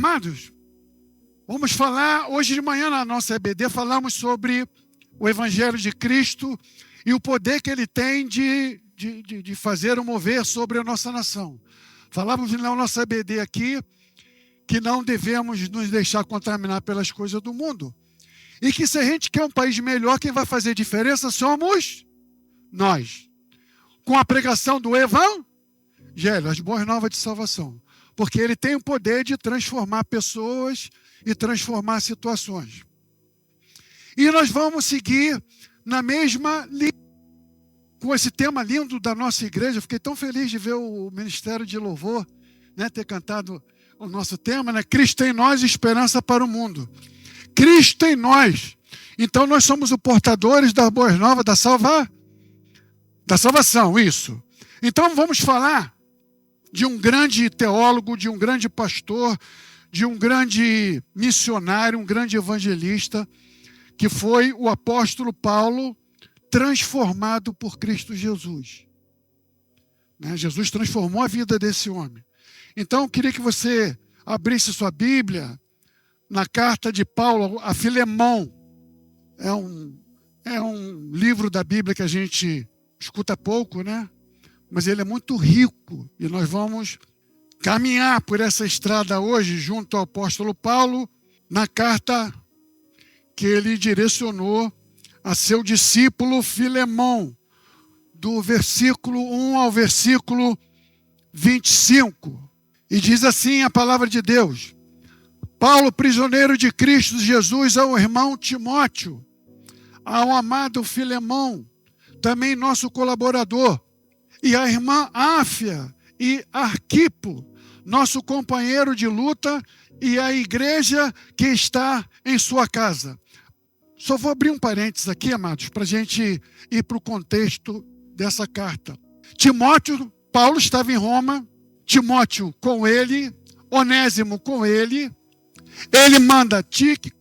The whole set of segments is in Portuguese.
Amados, vamos falar, hoje de manhã na nossa EBD, falamos sobre o Evangelho de Cristo e o poder que ele tem de fazer ou mover sobre a nossa nação. Falamos na nossa EBD aqui que não devemos nos deixar contaminar pelas coisas do mundo. E que se a gente quer um país melhor, quem vai fazer diferença somos nós. Com a pregação do Evangelho, as boas novas de salvação. Porque ele tem o poder de transformar pessoas e transformar situações. E nós vamos seguir na mesma linha, com esse tema lindo da nossa igreja. Eu fiquei tão feliz de ver o Ministério de Louvor, né, ter cantado o nosso tema, né? Cristo em nós, esperança para o mundo. Cristo em nós. Então nós somos os portadores das boas novas da salvação, isso. Então vamos falar de um grande teólogo, de um grande pastor, de um grande missionário, um grande evangelista, que foi o apóstolo Paulo, transformado por Cristo Jesus. Né? Jesus transformou a vida desse homem. Então eu queria que você abrisse sua Bíblia na carta de Paulo a Filemão. É um livro da Bíblia que a gente escuta pouco, né? Mas ele é muito rico e nós vamos caminhar por essa estrada hoje junto ao apóstolo Paulo na carta que ele direcionou a seu discípulo Filemão, do versículo 1 ao versículo 25. E diz assim a palavra de Deus: Paulo, prisioneiro de Cristo Jesus, ao irmão Timóteo, ao amado Filemão, também nosso colaborador, e a irmã Áfia e Arquipo, nosso companheiro de luta, e a igreja que está em sua casa. Só vou abrir um parênteses aqui, amados, para a gente ir para o contexto dessa carta. Timóteo, Paulo estava em Roma, Timóteo com ele, Onésimo com ele. Ele manda Tíquico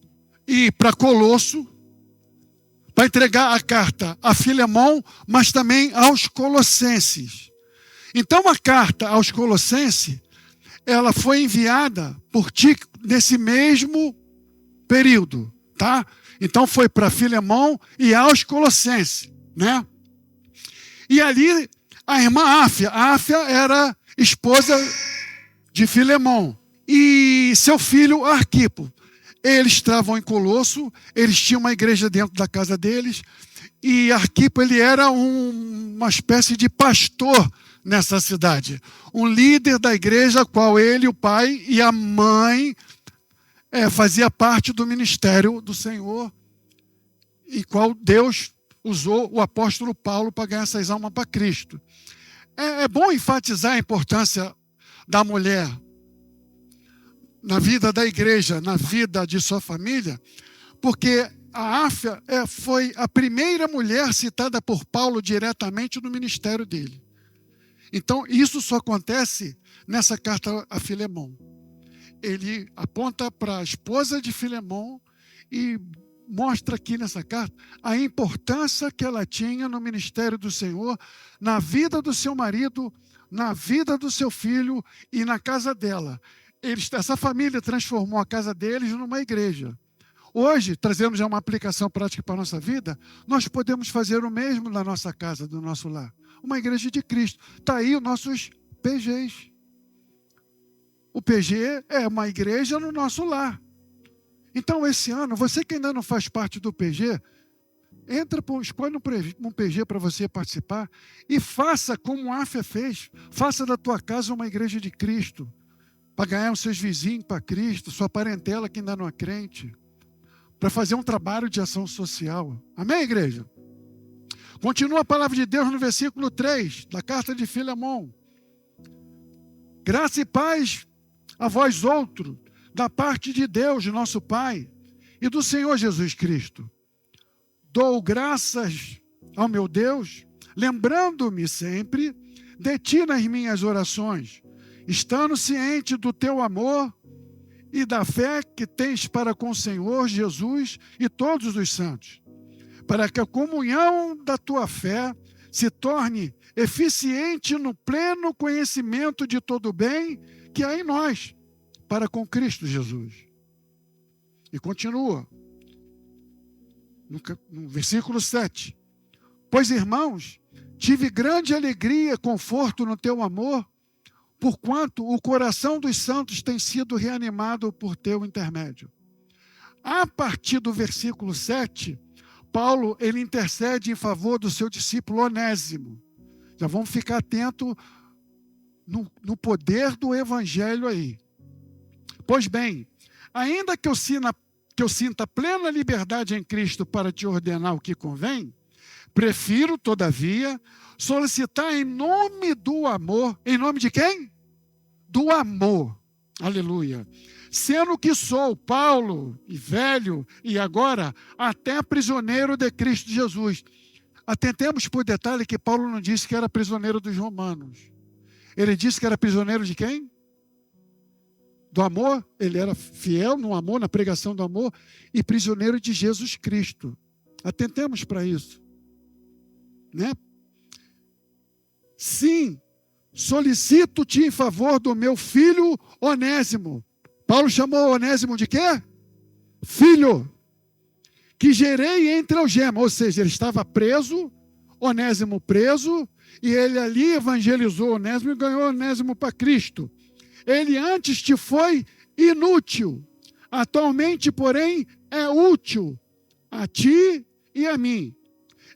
ir para Colosso, para entregar a carta a Filemão, mas também aos Colossenses. Então a carta aos Colossenses, ela foi enviada por Tíquico nesse mesmo período, tá? Então foi para Filemão e aos Colossenses, né? E ali a irmã Áfia, a Áfia era esposa de Filemão, e seu filho Arquipo. Eles estavam em Colosso, eles tinham uma igreja dentro da casa deles, e Arquipo ele era uma espécie de pastor nessa cidade, um líder da igreja, qual ele, o pai e a mãe fazia parte do ministério do Senhor, e qual Deus usou o apóstolo Paulo para ganhar essas almas para Cristo. É bom enfatizar a importância da mulher na vida da igreja, na vida de sua família, porque a Áfia foi a primeira mulher citada por Paulo diretamente no ministério dele. Então, isso só acontece nessa carta a Filemão. Ele aponta para a esposa de Filemão e mostra aqui nessa carta a importância que ela tinha no ministério do Senhor, na vida do seu marido, na vida do seu filho e na casa dela. Essa família transformou a casa deles numa igreja. Hoje, trazemos já uma aplicação prática para a nossa vida, nós podemos fazer o mesmo na nossa casa, do nosso lar. Uma igreja de Cristo. Está aí os nossos PGs. O PG é uma igreja no nosso lar. Então, esse ano, você que ainda não faz parte do PG, escolhe um PG para você participar e faça como a Áfia fez. Faça da tua casa uma igreja de Cristo, para ganhar os seus vizinhos para Cristo, sua parentela que ainda não é crente, para fazer um trabalho de ação social. Amém, igreja? Continua a palavra de Deus no versículo 3, da carta de Filemão. Graça e paz a vós outros, da parte de Deus, nosso Pai, e do Senhor Jesus Cristo. Dou graças ao meu Deus, lembrando-me sempre de ti nas minhas orações, estando ciente do teu amor e da fé que tens para com o Senhor Jesus e todos os santos, para que a comunhão da tua fé se torne eficiente no pleno conhecimento de todo o bem que há em nós, para com Cristo Jesus. E continua, no versículo 7. Pois, irmãos, tive grande alegria e conforto no teu amor, porquanto o coração dos santos tem sido reanimado por teu intermédio. A partir do versículo 7, Paulo ele intercede em favor do seu discípulo Onésimo. Já vamos ficar atentos no poder do evangelho aí. Pois bem, ainda que eu sinta plena liberdade em Cristo para te ordenar o que convém, prefiro, todavia, solicitar em nome do amor. Em nome de quem? Do amor. Aleluia. Sendo que sou Paulo, e velho, e agora até prisioneiro de Cristo Jesus. Atentemos por detalhe que Paulo não disse que era prisioneiro dos romanos. Ele disse que era prisioneiro de quem? Do amor. Ele era fiel no amor, na pregação do amor, e prisioneiro de Jesus Cristo. Atentemos para isso. Né? Sim, solicito-te em favor do meu filho Onésimo. Paulo chamou Onésimo de quê? Filho. Que gerei entre algemas. Ou seja, ele estava preso, Onésimo preso, e ele ali evangelizou Onésimo e ganhou Onésimo para Cristo. Ele antes te foi inútil, atualmente, porém, é útil a ti e a mim.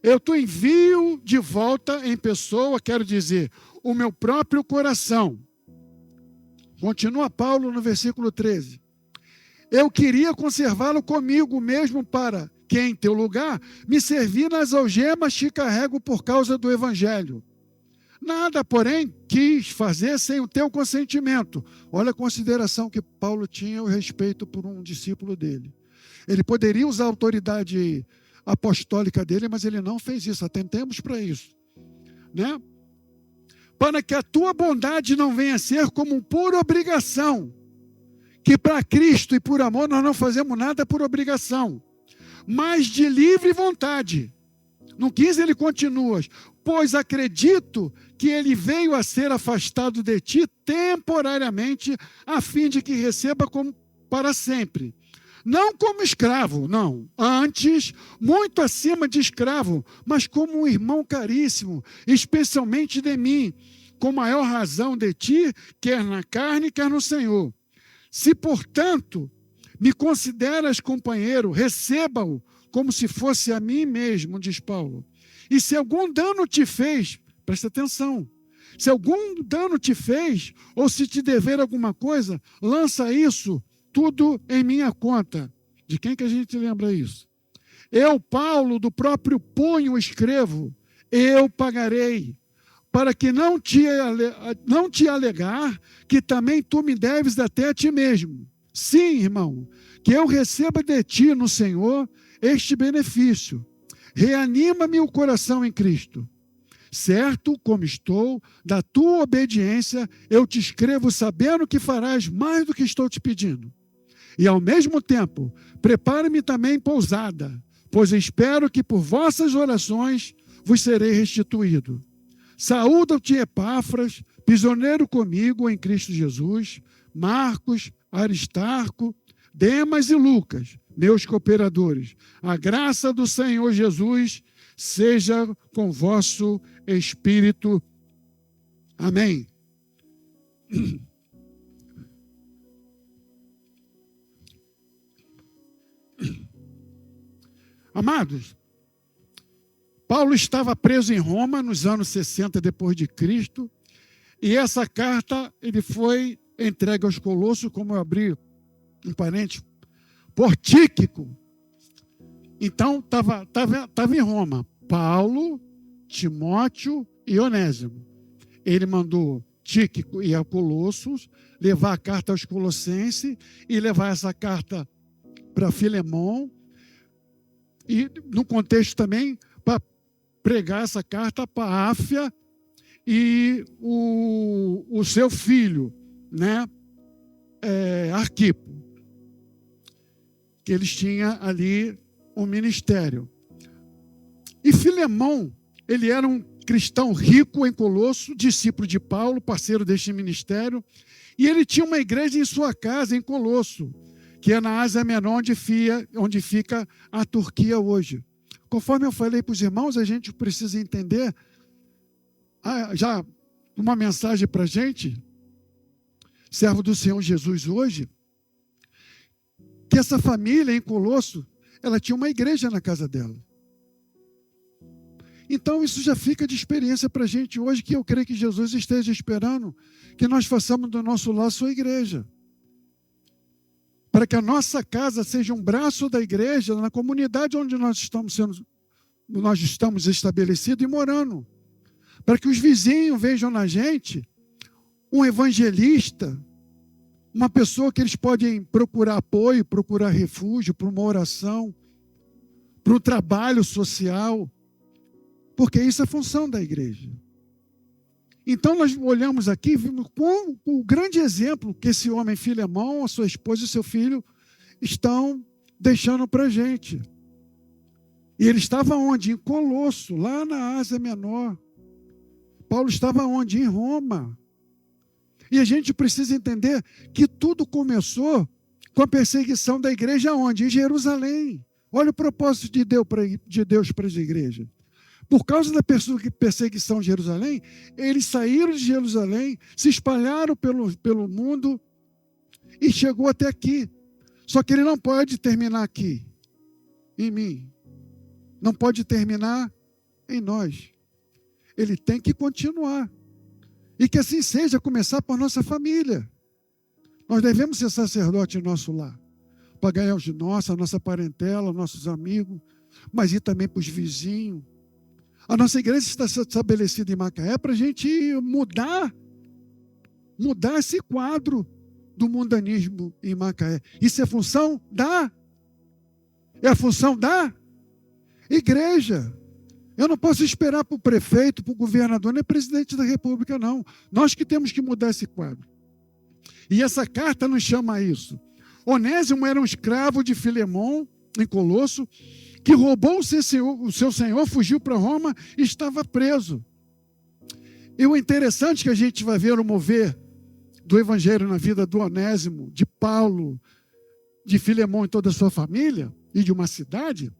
Eu te envio de volta em pessoa, quero dizer, o meu próprio coração. Continua Paulo no versículo 13. Eu queria conservá-lo comigo mesmo para que, em teu lugar, me servir nas algemas te carrego por causa do evangelho. Nada, porém, quis fazer sem o teu consentimento. Olha a consideração que Paulo tinha o respeito por um discípulo dele. Ele poderia usar a autoridade apostólica dele, mas ele não fez isso. Atentemos para isso. Né? Para que a tua bondade não venha a ser como por obrigação, que para Cristo e por amor nós não fazemos nada por obrigação, mas de livre vontade. No 15 ele continua, pois acredito que ele veio a ser afastado de ti temporariamente, a fim de que receba como para sempre. Não como escravo, não. Antes, muito acima de escravo, mas como um irmão caríssimo, especialmente de mim, com maior razão de ti, quer na carne, quer no Senhor. Se, portanto, me consideras companheiro, receba-o como se fosse a mim mesmo, diz Paulo. E se algum dano te fez, presta atenção, se algum dano te fez, ou se te dever alguma coisa, lança isso tudo em minha conta. De quem que a gente lembra isso? Eu, Paulo, do próprio punho escrevo, eu pagarei, para que não te alegar que também tu me deves até a ti mesmo. Sim, irmão, que eu receba de ti no Senhor este benefício. Reanima-me o coração em Cristo. Certo como estou, da tua obediência, eu te escrevo sabendo que farás mais do que estou te pedindo. E ao mesmo tempo, prepara-me também pousada, pois espero que por vossas orações vos serei restituído. Saúda-te, Epáfras, prisioneiro comigo em Cristo Jesus, Marcos, Aristarco, Demas e Lucas, meus cooperadores. A graça do Senhor Jesus seja com vosso espírito. Amém. Amados, Paulo estava preso em Roma nos anos 60 depois de Cristo, e essa carta ele foi entregue aos Colossos, como eu abri um parênteses, por Tíquico. Então, estava em Roma, Paulo, Timóteo e Onésimo. Ele mandou Tíquico ir a Colossos, levar a carta aos Colossenses e levar essa carta para Filemão, e no contexto também para pregar essa carta para Áfia e o seu filho, né, Arquipo, que eles tinham ali um ministério. E Filemão, ele era um cristão rico em Colosso, discípulo de Paulo, parceiro deste ministério, E ele tinha uma igreja em sua casa, em Colosso, que é na Ásia Menor, onde fica a Turquia hoje. Conforme eu falei para os irmãos, a gente precisa entender, já uma mensagem para a gente, servo do Senhor Jesus hoje, que essa família em Colosso, ela tinha uma igreja na casa dela. Então isso já fica de experiência para a gente hoje, que eu creio que Jesus esteja esperando que nós façamos do nosso lar sua igreja. Para que a nossa casa seja um braço da igreja na comunidade onde nós estamos estabelecidos e morando. Para que os vizinhos vejam na gente um evangelista, uma pessoa que eles podem procurar apoio, procurar refúgio para uma oração, para um trabalho social, porque isso é função da igreja. Então nós olhamos aqui e vimos o grande exemplo que esse homem Filemão, a sua esposa e seu filho estão deixando para a gente. E ele estava onde? Em Colosso, lá na Ásia Menor. Paulo estava onde? Em Roma. E a gente precisa entender que tudo começou com a perseguição da igreja onde? Em Jerusalém. Olha o propósito de Deus para as igrejas. Por causa da perseguição de Jerusalém, eles saíram de Jerusalém, se espalharam pelo mundo e chegou até aqui. Só que ele não pode terminar aqui, em mim. Não pode terminar em nós. Ele tem que continuar. E que assim seja, começar por nossa família. Nós devemos ser sacerdote em nosso lar. Para ganhar os nossos, a nossa parentela, nossos amigos, mas ir também para os vizinhos. A nossa igreja está estabelecida em Macaé para a gente mudar esse quadro do mundanismo em Macaé. Isso é função é a função da igreja. Eu não posso esperar para o prefeito, para o governador, nem presidente da república, não. Nós que temos que mudar esse quadro. E essa carta nos chama a isso. Onésimo era um escravo de Filemão, em Colosso, que roubou o seu senhor, fugiu para Roma e estava preso. E o interessante que a gente vai ver o mover do evangelho na vida do Onésimo, de Paulo, de Filemão e toda a sua família, e de uma cidade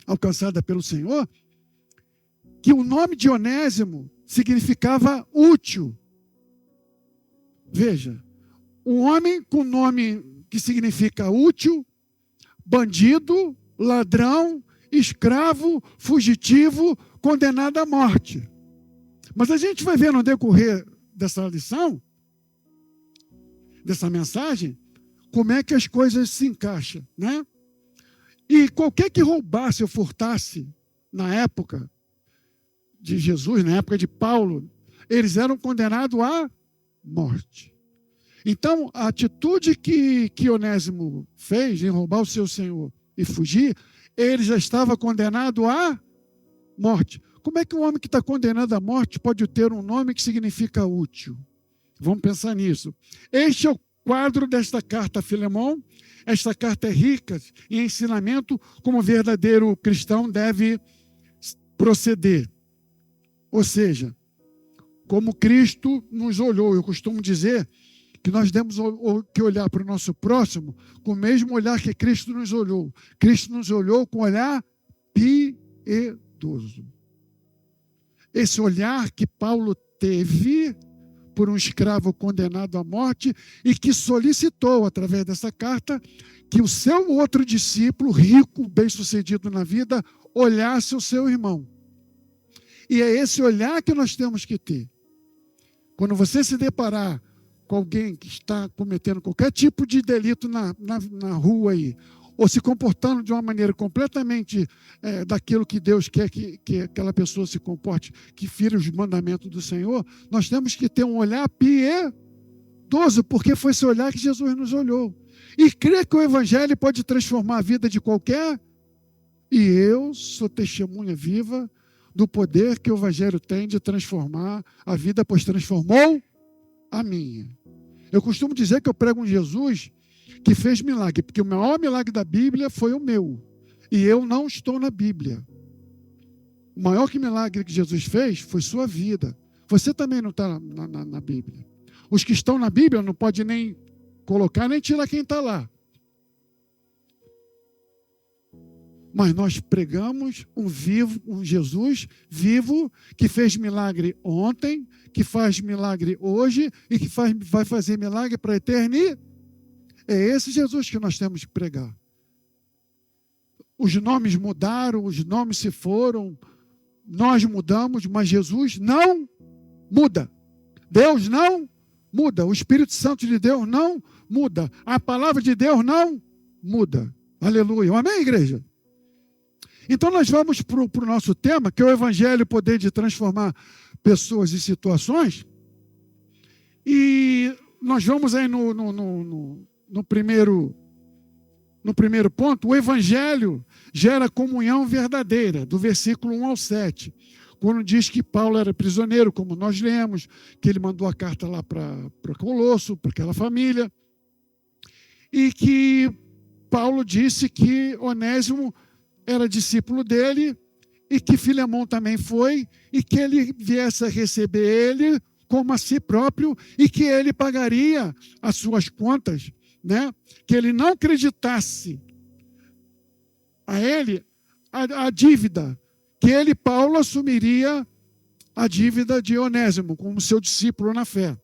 alcançada pelo Senhor, que o nome de Onésimo significava útil. Veja, um homem com nome que significa útil, bandido, ladrão, escravo, fugitivo, condenado à morte. Mas a gente vai ver no decorrer dessa lição, dessa mensagem, como é que as coisas se encaixam, né? E qualquer que roubasse ou furtasse na época de Jesus, na época de Paulo, eles eram condenados à morte. Então, a atitude que Onésimo fez em roubar o seu senhor e fugir, ele já estava condenado à morte. Como é que um homem que está condenado à morte pode ter um nome que significa útil? Vamos pensar nisso. Este é o quadro desta carta a Filemão. Esta carta é rica em ensinamento como o verdadeiro cristão deve proceder. Ou seja, como Cristo nos olhou. Eu costumo dizer que nós temos que olhar para o nosso próximo com o mesmo olhar que Cristo nos olhou. Cristo nos olhou com um olhar piedoso. Esse olhar que Paulo teve por um escravo condenado à morte e que solicitou, através dessa carta, que o seu outro discípulo, rico, bem-sucedido na vida, olhasse o seu irmão. E é esse olhar que nós temos que ter. Quando você se deparar com alguém que está cometendo qualquer tipo de delito na rua aí, ou se comportando de uma maneira completamente daquilo que Deus quer que aquela pessoa se comporte, que fira os mandamentos do Senhor, nós temos que ter um olhar piedoso, porque foi esse olhar que Jesus nos olhou. E crer que o Evangelho pode transformar a vida de qualquer, e eu sou testemunha viva do poder que o Evangelho tem de transformar a vida, pois transformou a minha. Eu costumo dizer que eu prego um Jesus que fez milagre, porque o maior milagre da Bíblia foi o meu, e eu não estou na Bíblia. O maior milagre que Jesus fez foi sua vida. Você também não está na Bíblia. Os que estão na Bíblia não pode nem colocar, nem tirar quem está lá. Mas nós pregamos um Jesus vivo, que fez milagre ontem, que faz milagre hoje e que vai fazer milagre para a eternidade. É esse Jesus que nós temos que pregar. Os nomes mudaram, os nomes se foram, nós mudamos, mas Jesus não muda. Deus não muda. O Espírito Santo de Deus não muda. A palavra de Deus não muda. Aleluia. Amém, igreja? Então nós vamos para o nosso tema, que é o Evangelho, poder de transformar pessoas e situações. E nós vamos aí no primeiro ponto. O Evangelho gera comunhão verdadeira, do versículo 1 ao 7. Quando diz que Paulo era prisioneiro, como nós lemos, que ele mandou a carta lá para Colosso, para aquela família, e que Paulo disse que Onésimo era discípulo dele, e que Filemão também foi, e que ele viesse a receber ele como a si próprio, e que ele pagaria as suas contas, né? Que ele não acreditasse a ele a dívida, que ele, Paulo, assumiria a dívida de Onésimo, como seu discípulo na fé.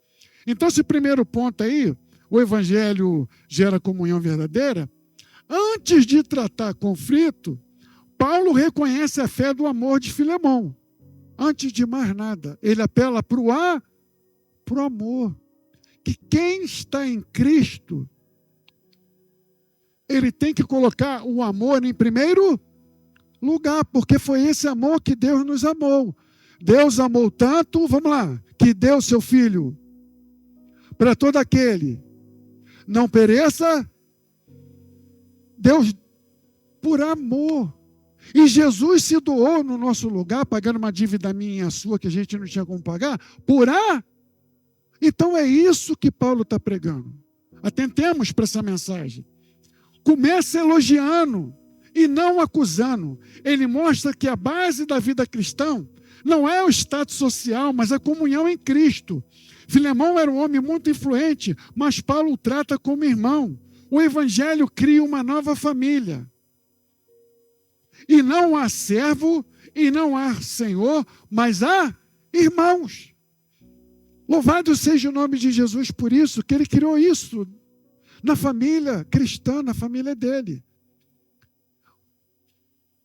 Então, esse primeiro ponto aí, o Evangelho gera comunhão verdadeira. Antes de tratar conflito, Paulo reconhece a fé do amor de Filemão. Antes de mais nada, ele apela para o amor. Que quem está em Cristo, ele tem que colocar o amor em primeiro lugar, porque foi esse amor que Deus nos amou. Deus amou tanto, vamos lá, que deu seu Filho para todo aquele não pereça. Deus, por amor. E Jesus se doou no nosso lugar, pagando uma dívida minha e a sua, que a gente não tinha como pagar, Então é isso que Paulo está pregando. Atentemos para essa mensagem. Começa elogiando e não acusando. Ele mostra que a base da vida cristã não é o status social, mas a comunhão em Cristo. Filemão era um homem muito influente, mas Paulo o trata como irmão. O Evangelho cria uma nova família. E não há servo, e não há senhor, mas há irmãos. Louvado seja o nome de Jesus por isso, que ele criou isso na família cristã, na família dele.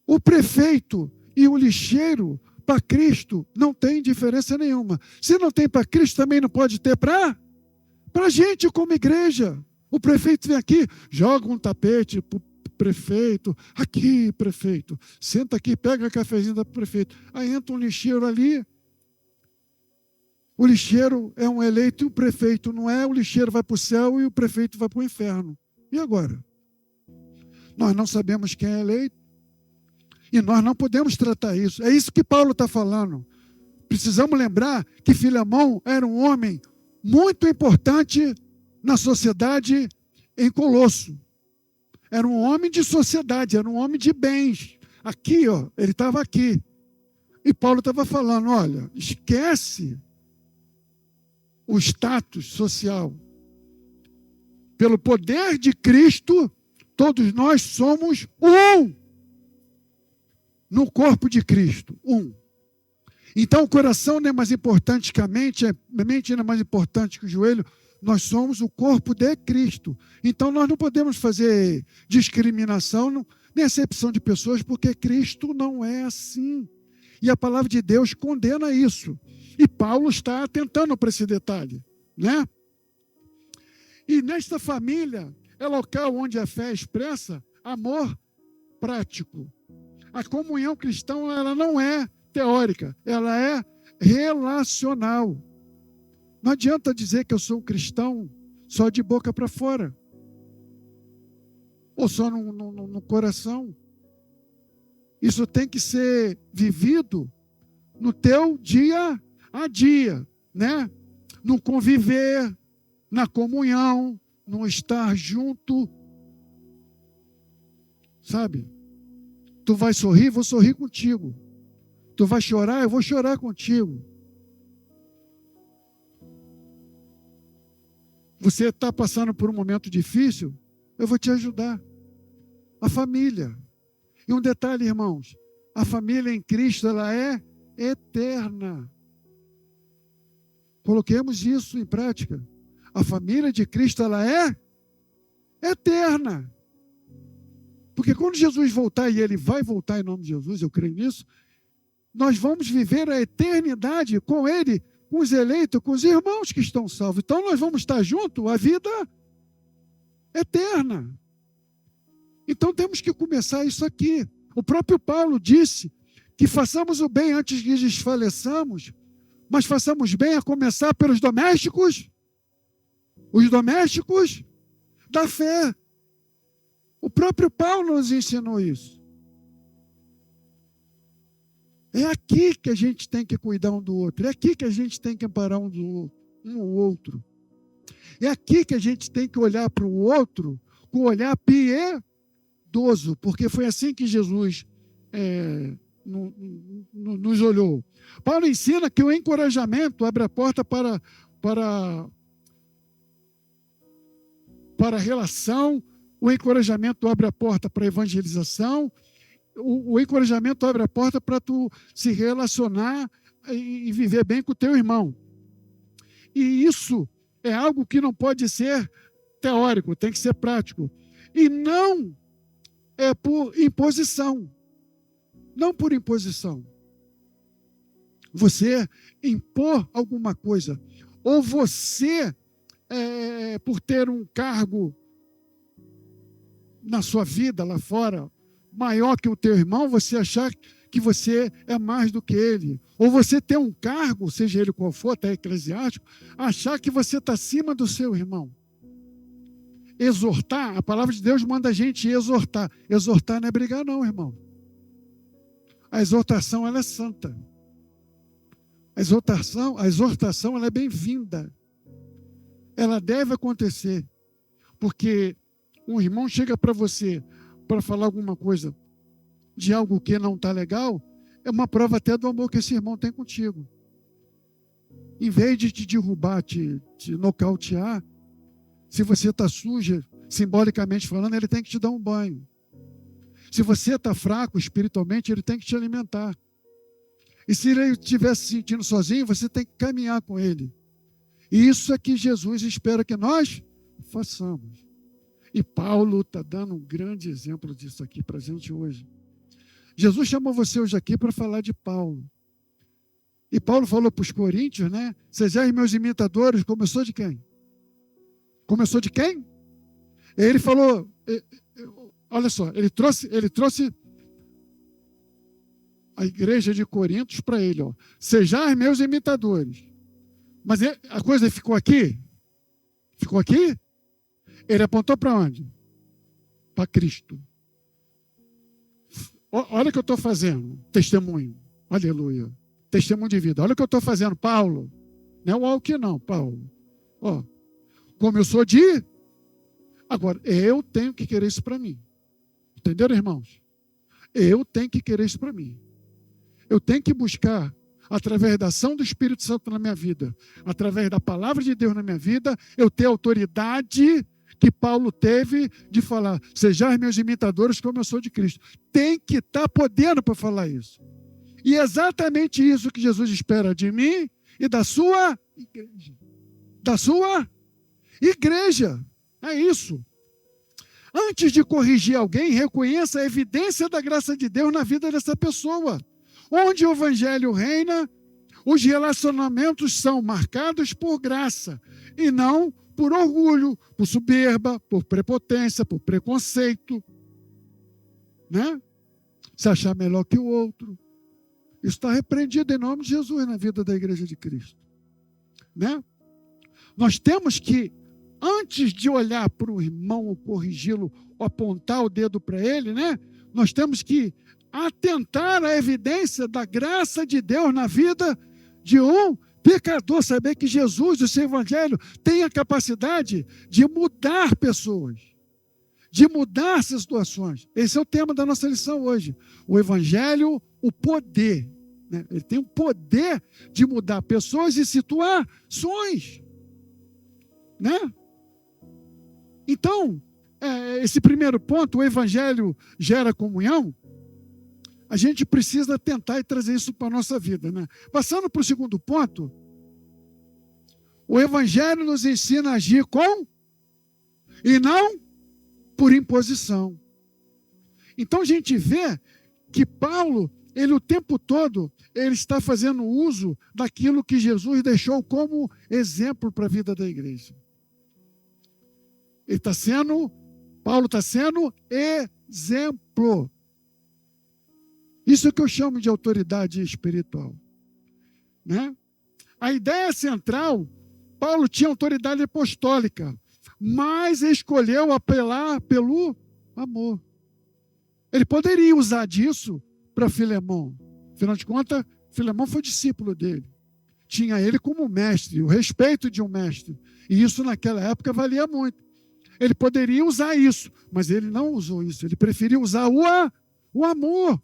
O prefeito e o lixeiro, para Cristo, não tem diferença nenhuma. Se não tem para Cristo, também não pode ter para a gente como igreja. O prefeito vem aqui, joga um tapete para o prefeito. Aqui, prefeito, senta aqui, pega a cafezinho do prefeito. Aí entra um lixeiro ali. O lixeiro é um eleito e o prefeito não é. O lixeiro vai para o céu e o prefeito vai para o inferno. E agora? Nós não sabemos quem é eleito. E nós não podemos tratar isso. É isso que Paulo está falando. Precisamos lembrar que Filemão era um homem muito importante na sociedade em Colosso. Era um homem de sociedade, era um homem de bens. Aqui, ó, ele estava aqui. E Paulo estava falando, olha, esquece o status social. Pelo poder de Cristo, todos nós somos um. No corpo de Cristo, um. Então o coração não é mais importante que a mente não é mais importante que o joelho. Nós somos o corpo de Cristo. Então nós não podemos fazer discriminação, nem acepção de pessoas, porque Cristo não é assim. E a palavra de Deus condena isso. E Paulo está atentando para esse detalhe, né? E nesta família é local onde a fé expressa amor prático. A comunhão cristã, ela não é teórica, ela é relacional. Não adianta dizer que eu sou um cristão só de boca para fora, ou só no coração. Isso tem que ser vivido no teu dia a dia, né? No conviver, na comunhão, no estar junto, sabe? Tu vai sorrir, vou sorrir contigo. Tu vai chorar, eu vou chorar contigo. Você está passando por um momento difícil? Eu vou te ajudar. A família. E um detalhe, irmãos, a família em Cristo, ela é eterna. Coloquemos isso em prática. A família de Cristo, ela é eterna. Porque quando Jesus voltar, e Ele vai voltar em nome de Jesus, eu creio nisso, nós vamos viver a eternidade com Ele, com os eleitos, com os irmãos que estão salvos. Então nós vamos estar juntos a vida eterna. Então temos que começar isso aqui. O próprio Paulo disse que façamos o bem antes que desfaleçamos, mas façamos bem a começar pelos domésticos, os domésticos da fé. O próprio Paulo nos ensinou isso. É aqui que a gente tem que cuidar um do outro. É aqui que a gente tem que amparar um ao outro. É aqui que a gente tem que olhar para o outro com um olhar piedoso, porque foi assim que Jesus nos olhou. Paulo ensina que o encorajamento abre a porta para a relação, o encorajamento abre a porta para a evangelização, o encorajamento abre a porta para tu se relacionar e viver bem com o teu irmão. E isso é algo que não pode ser teórico, tem que ser prático. E não é por imposição. Não por imposição. Você impor alguma coisa, ou você, por ter um cargo na sua vida lá fora, maior que o teu irmão, você achar que você é mais do que ele. Ou você ter um cargo, seja ele qual for, até eclesiástico, achar que você está acima do seu irmão. Exortar, a palavra de Deus manda a gente exortar. Exortar não é brigar não, irmão. A exortação, ela é santa. A exortação ela é bem-vinda. Ela deve acontecer. Porque um irmão chega para você para falar alguma coisa de algo que não está legal, é uma prova até do amor que esse irmão tem contigo. Em vez de te derrubar, te nocautear, se você está suja, simbolicamente falando, ele tem que te dar um banho. Se você está fraco espiritualmente, ele tem que te alimentar. E se ele estiver se sentindo sozinho, você tem que caminhar com ele. E isso é que Jesus espera que nós façamos. E Paulo está dando um grande exemplo disso aqui para a gente hoje. Jesus chamou você hoje aqui para falar de Paulo. E Paulo falou para os coríntios, né? Sejais meus imitadores. Começou de quem? Começou de quem? Ele falou, olha só, ele trouxe a igreja de Corintos para ele, ó. Sejais meus imitadores. Mas a coisa ficou aqui? Ficou aqui? Ele apontou para onde? Para Cristo. Olha o que eu estou fazendo. Testemunho. Aleluia. Testemunho de vida. Olha o que eu estou fazendo, Paulo. Não é o Alckmin, não, Paulo. Ó, como eu sou de... Agora, eu tenho que querer isso para mim. Entenderam, irmãos? Eu tenho que querer isso para mim. Eu tenho que buscar, através da ação do Espírito Santo na minha vida, através da palavra de Deus na minha vida, eu ter autoridade que Paulo teve de falar, sejais meus imitadores como eu sou de Cristo. Tem que estar podendo para falar isso. E é exatamente isso que Jesus espera de mim e da sua igreja. Da sua igreja. É isso. Antes de corrigir alguém, reconheça a evidência da graça de Deus na vida dessa pessoa. Onde o evangelho reina, os relacionamentos são marcados por graça e não por orgulho, por soberba, por prepotência, por preconceito, né? Se achar melhor que o outro. Isso está repreendido em nome de Jesus na vida da igreja de Cristo, né? Nós temos que, antes de olhar para o irmão ou corrigi-lo, ou apontar o dedo para ele, né? Nós temos que atentar à evidência da graça de Deus na vida de um pecador, saber que Jesus, o seu evangelho, tem a capacidade de mudar pessoas, de mudar situações. Esse é o tema da nossa lição hoje. O evangelho, o poder, né? Ele tem o poder de mudar pessoas e situações, né? Então, esse primeiro ponto, o evangelho gera comunhão, a gente precisa tentar e trazer isso para a nossa vida, né? Passando para o segundo ponto, o evangelho nos ensina a agir com e não por imposição. Então a gente vê que Paulo, ele o tempo todo, ele está fazendo uso daquilo que Jesus deixou como exemplo para a vida da igreja. Paulo está sendo exemplo. Isso é que eu chamo de autoridade espiritual, né? A ideia central, Paulo tinha autoridade apostólica, mas escolheu apelar pelo amor. Ele poderia usar disso para Filemão. Afinal de contas, Filemão foi discípulo dele. Tinha ele como mestre, o respeito de um mestre. E isso naquela época valia muito. Ele poderia usar isso, mas ele não usou isso. Ele preferiu usar o amor.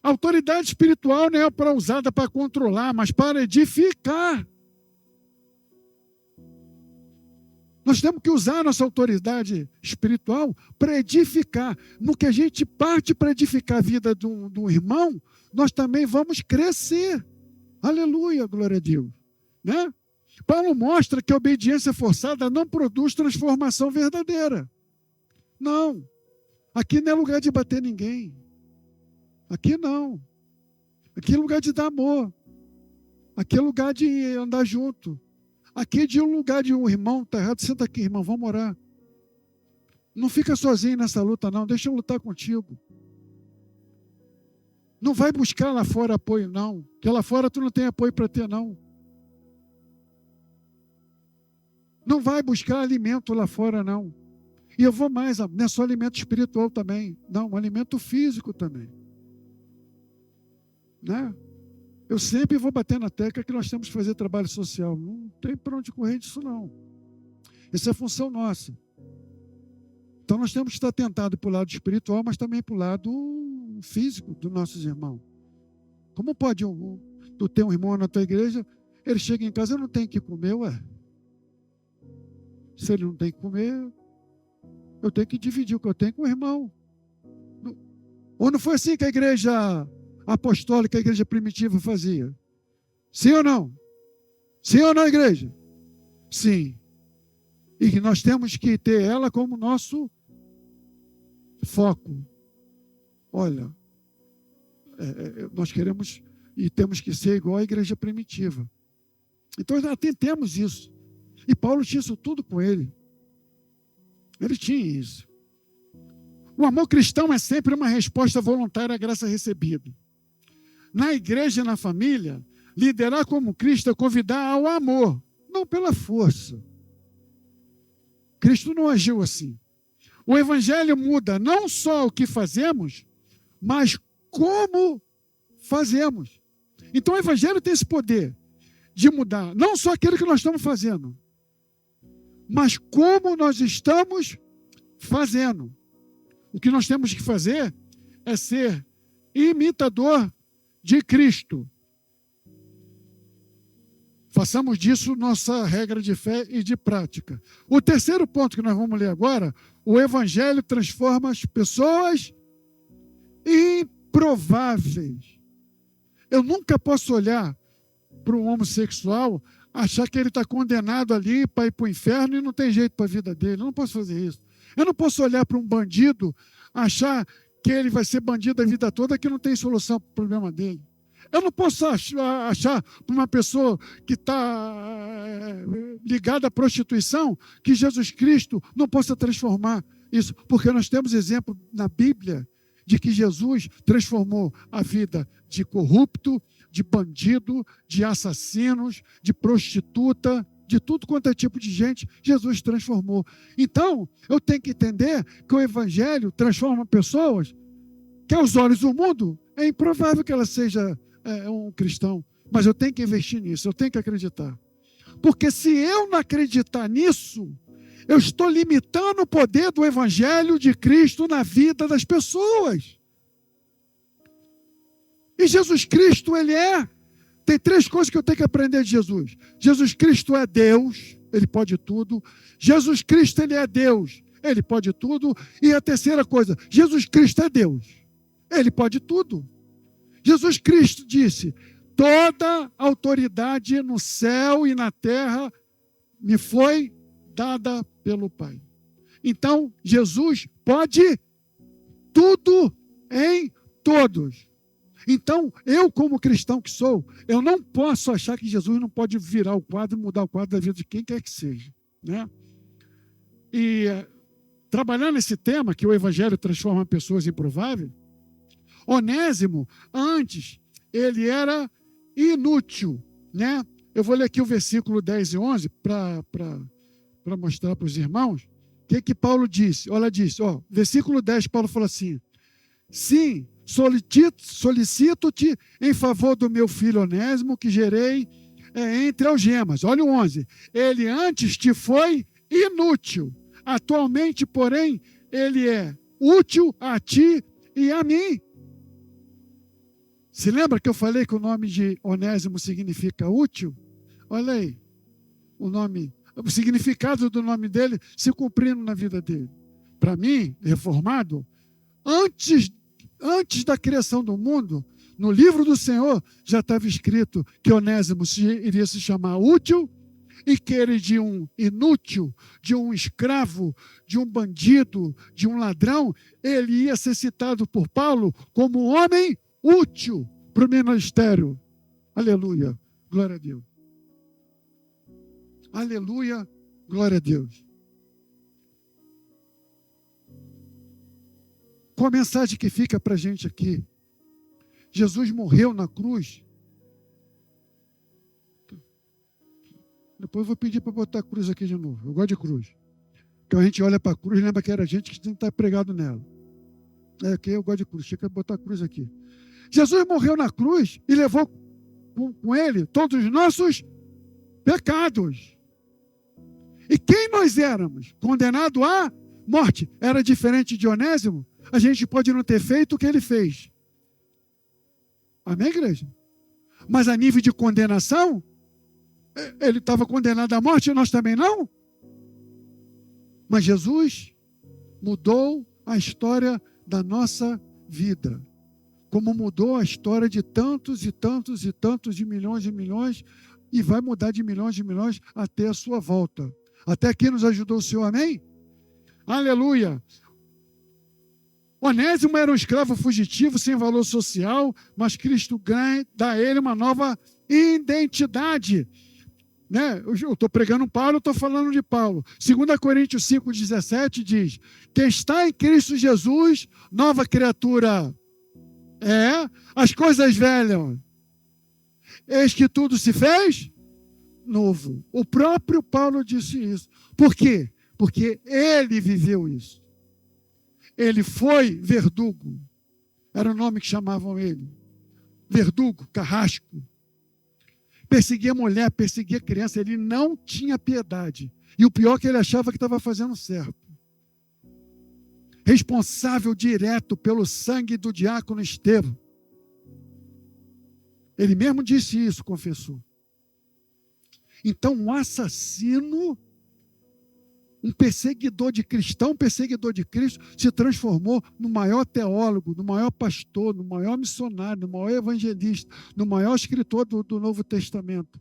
A autoridade espiritual não é usada para controlar, mas para edificar. Nós temos que usar a nossa autoridade espiritual para edificar. No que a gente parte para edificar a vida de um irmão, nós também vamos crescer. Aleluia, glória a Deus. Né? Paulo mostra que a obediência forçada não produz transformação verdadeira. Não. Aqui não é lugar de bater ninguém. Aqui não. Aqui é lugar de dar amor. Aqui é lugar de andar junto. Aqui é de um lugar de um irmão, está errado, senta aqui, irmão, vamos orar. Não fica sozinho nessa luta, não. Deixa eu lutar contigo. Não vai buscar lá fora apoio, não. Porque lá fora tu não tem apoio para ter, não. Não vai buscar alimento lá fora, não. E eu vou mais, não é só alimento espiritual também. Não, alimento físico também. Né? Eu sempre vou bater na tecla que nós temos que fazer trabalho social. Não tem para onde correr disso, não. Essa é a função nossa. Então nós temos que estar atentados para o lado espiritual, mas também para o lado físico dos nossos irmãos. Como pode tu ter um irmão na tua igreja, ele chega em casa, eu não tenho que comer, ué. Se ele não tem que comer, eu tenho que dividir o que eu tenho com o irmão. Ou não foi assim que a igreja apostólica, a igreja primitiva fazia? Sim ou não? Sim ou não, igreja? Sim. E nós temos que ter ela como nosso foco. Olha, nós queremos e temos que ser igual à igreja primitiva. Então, atentemos isso. E Paulo tinha isso tudo com ele. Ele tinha isso. O amor cristão é sempre uma resposta voluntária à graça recebida. Na igreja e na família, liderar como Cristo é convidar ao amor, não pela força. Cristo não agiu assim. O evangelho muda não só o que fazemos, mas como fazemos. Então o evangelho tem esse poder de mudar não só aquilo que nós estamos fazendo, mas como nós estamos fazendo. O que nós temos que fazer é ser imitador de Cristo. Façamos disso nossa regra de fé e de prática. O terceiro ponto que nós vamos ler agora, o evangelho transforma as pessoas improváveis. Eu nunca posso olhar para um homossexual, achar que ele está condenado ali para ir para o inferno e não tem jeito para a vida dele. Eu não posso fazer isso. Eu não posso olhar para um bandido, achar que ele vai ser bandido a vida toda, que não tem solução para o problema dele. Eu não posso achar para uma pessoa que está ligada à prostituição que Jesus Cristo não possa transformar isso, porque nós temos exemplo na Bíblia de que Jesus transformou a vida de corrupto, de bandido, de assassinos, de prostituta, de tudo quanto é tipo de gente, Jesus transformou. Então, eu tenho que entender que o Evangelho transforma pessoas que aos olhos do mundo é improvável que ela seja um cristão, mas eu tenho que investir nisso, eu tenho que acreditar. Porque se eu não acreditar nisso, eu estou limitando o poder do Evangelho de Cristo na vida das pessoas. E Jesus Cristo, tem três coisas que eu tenho que aprender de Jesus. Jesus Cristo é Deus, ele pode tudo. Jesus Cristo, ele é Deus, ele pode tudo. E a terceira coisa, Jesus Cristo é Deus, ele pode tudo. Jesus Cristo disse: toda autoridade no céu e na terra me foi dada pelo Pai. Então, Jesus pode tudo em todos. Então, eu como cristão que sou, eu não posso achar que Jesus não pode virar o quadro, mudar o quadro da vida de quem quer que seja, né? E trabalhando esse tema, que o Evangelho transforma pessoas improváveis, Onésimo, antes, ele era inútil, né? Eu vou ler aqui o versículo 10 e 11 para mostrar para os irmãos o que Paulo disse. Olha, disse, versículo 10, Paulo falou assim: sim, solicito-te em favor do meu filho Onésimo, que gerei entre algemas. Olha o 11. Ele antes te foi inútil, atualmente, porém, ele é útil a ti e a mim. Se lembra que eu falei que o nome de Onésimo significa útil? Olha aí, o significado do nome dele se cumprindo na vida dele. Para mim, reformado, antes da criação do mundo, no livro do Senhor, já estava escrito que Onésimo iria se chamar útil, e que ele, de um inútil, de um escravo, de um bandido, de um ladrão, ele ia ser citado por Paulo como um homem útil para o ministério. Aleluia, glória a Deus. Aleluia, glória a Deus. Qual a mensagem que fica para a gente aqui? Jesus morreu na cruz. Depois eu vou pedir para botar a cruz aqui de novo. Eu gosto de cruz. Porque a gente olha para a cruz e lembra que era gente que tem que estar pregado nela. Que eu gosto de cruz. Chega a botar a cruz aqui. Jesus morreu na cruz e levou com ele todos os nossos pecados. E quem nós éramos? Condenado à morte. Era diferente de Onésimo? A gente pode não ter feito o que ele fez. Amém, igreja? Mas a nível de condenação, ele estava condenado à morte e nós também não? Mas Jesus mudou a história da nossa vida. Como mudou a história de tantos e tantos e tantos, de milhões e milhões, e vai mudar de milhões e milhões até a sua volta. Até aqui nos ajudou o Senhor, amém? Aleluia! Onésimo era um escravo fugitivo, sem valor social, mas Cristo dá a ele uma nova identidade. Né? Eu estou pregando Paulo, eu estou falando de Paulo. 2 Coríntios 5,17 diz: quem está em Cristo Jesus, nova criatura as coisas velhas, eis que tudo se fez novo. O próprio Paulo disse isso. Por quê? Porque ele viveu isso. Ele foi verdugo. Era o nome que chamavam ele. Verdugo, carrasco. Perseguia mulher, perseguia criança. Ele não tinha piedade. E o pior é que ele achava que estava fazendo certo. Responsável direto pelo sangue do diácono Estevão. Ele mesmo disse isso, confessou. Então, um assassino, um perseguidor de cristão, um perseguidor de Cristo, se transformou no maior teólogo, no maior pastor, no maior missionário, no maior evangelista, no maior escritor do Novo Testamento.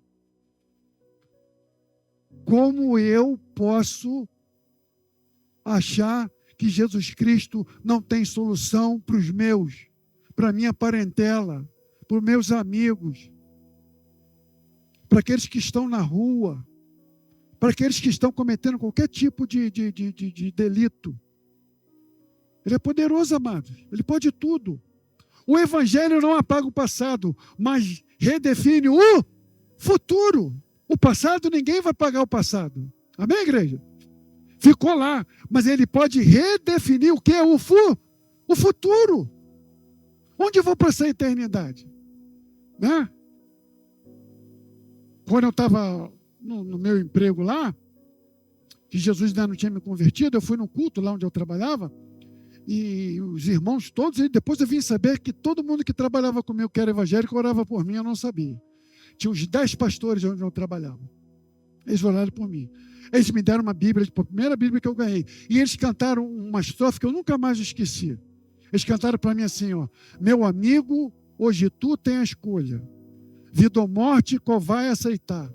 Como eu posso achar que Jesus Cristo não tem solução para os meus, para a minha parentela, para os meus amigos, para aqueles que estão na rua, para aqueles que estão cometendo qualquer tipo de delito? Ele é poderoso, amados. Ele pode tudo. O Evangelho não apaga o passado, mas redefine o futuro. O passado, ninguém vai apagar o passado. Amém, igreja? Ficou lá, mas ele pode redefinir o que é o futuro. Onde eu vou passar a eternidade? Né? Quando eu estava no meu emprego lá, que Jesus ainda não tinha me convertido, eu fui no culto lá onde eu trabalhava, e os irmãos todos, e depois eu vim saber que todo mundo que trabalhava comigo, que era evangélico, orava por mim, eu não sabia. Tinha uns 10 pastores onde eu trabalhava. Eles oraram por mim. Eles me deram uma Bíblia, a primeira Bíblia que eu ganhei. E eles cantaram uma estrofe que eu nunca mais esqueci. Eles cantaram para mim assim, ó: meu amigo, hoje tu tem a escolha. Vida ou morte, qual vai aceitar?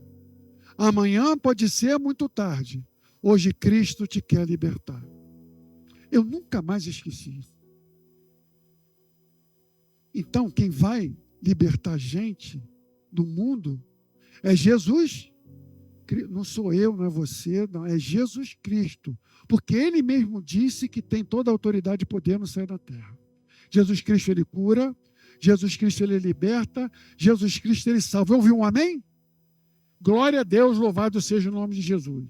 Amanhã pode ser muito tarde. Hoje Cristo te quer libertar. Eu nunca mais esqueci isso. Então, quem vai libertar a gente do mundo é Jesus. Não sou eu, não é você, não, é Jesus Cristo. Porque Ele mesmo disse que tem toda a autoridade e poder no céu e na terra. Jesus Cristo, Ele cura. Jesus Cristo, Ele liberta. Jesus Cristo, Ele salva. Ouviu um amém? Glória a Deus, louvado seja o nome de Jesus.